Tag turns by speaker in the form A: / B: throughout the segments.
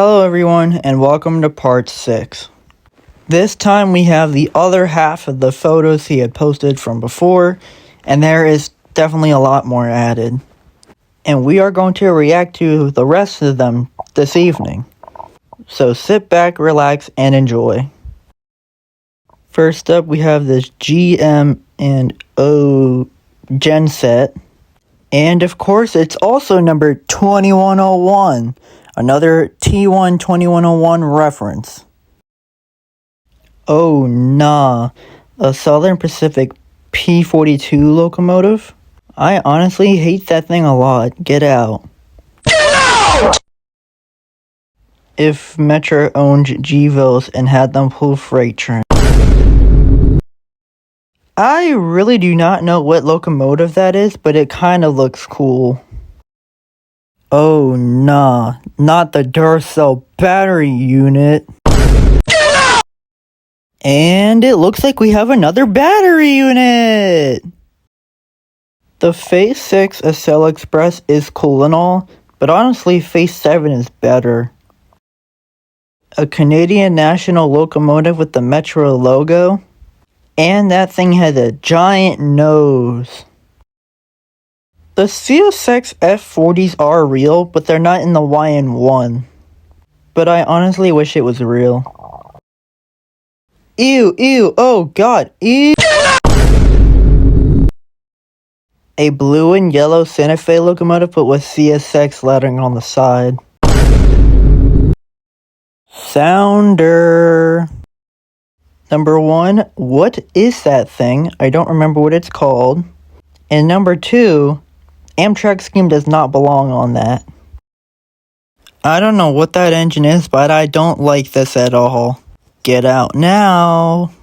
A: Hello everyone, and welcome to part 6. This time we have the other half of the photos he had posted from before, and there is definitely a lot more added. And we are going to react to the rest of them this evening. So sit back, relax, and enjoy. First up, we have this GM and O genset. And of course, it's also number 2101. Another T1 2101 reference. Oh nah, a Southern Pacific P42 locomotive? I honestly hate that thing a lot. Get out. Get out! If Metro owned GVOs and had them pull freight trains. I really do not know what locomotive that is, but it kinda looks cool. Oh nah, not the Duracell battery unit. And it looks like we have another battery unit! The Phase 6 Acela Express is cool and all, but honestly Phase 7 is better. A Canadian National locomotive with the Metro logo, and that thing has a giant nose. The CSX F40s are real, but they're not in the YN1. But I honestly wish it was real. Ew, oh god, ew! A blue and yellow Santa Fe locomotive but with CSX lettering on the side. Sounder. Number 1, what is that thing? I don't remember what it's called. And number 2, Amtrak scheme does not belong on that. I don't know what that engine is, but I don't like this at all. Get out now.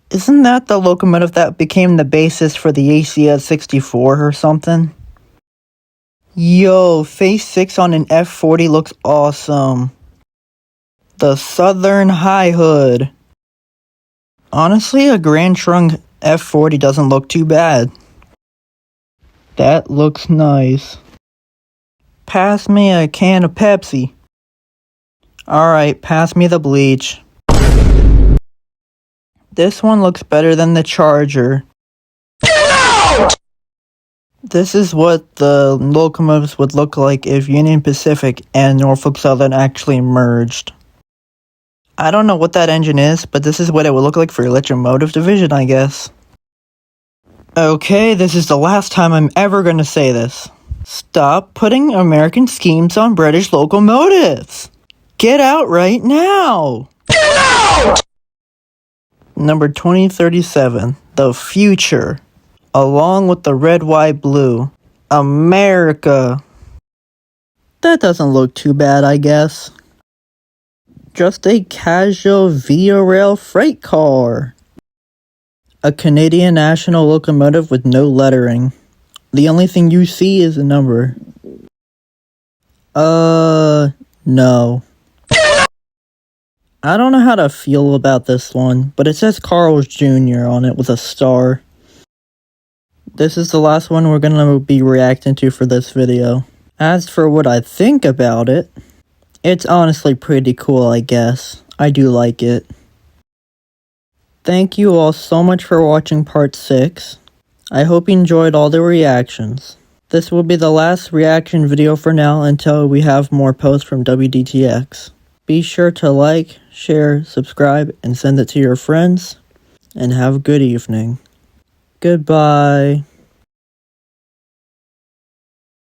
A: Isn't that the locomotive that became the basis for the ACS 64 or something? Yo, Phase 6 on an F40 looks awesome. The Southern High Hood. Honestly, a Grand Trunk F40 doesn't look too bad. That looks nice. Pass me a can of Pepsi. Alright, pass me the bleach. This one looks better than the Charger. Get out! This is what the locomotives would look like if Union Pacific and Norfolk Southern actually merged. I don't know what that engine is, but this is what it would look like for Electromotive Division, I guess. Okay, this is the last time I'm ever going to say this. Stop putting American schemes on British locomotives! Get out right now! Get out! Number 2037, the future. Along with the red, white, blue. America. That doesn't look too bad, I guess. Just a casual Via Rail freight car. A Canadian National locomotive with no lettering. The only thing you see is a number. No. I don't know how to feel about this one, but it says Carl's Jr. on it with a star. This is the last one we're gonna be reacting to for this video. As for what I think about it, it's honestly pretty cool, I guess. I do like it. Thank you all so much for watching part 6. I hope you enjoyed all the reactions. This will be the last reaction video for now until we have more posts from WDTX. Be sure to like, share, subscribe, and send it to your friends. And have a good evening. Goodbye.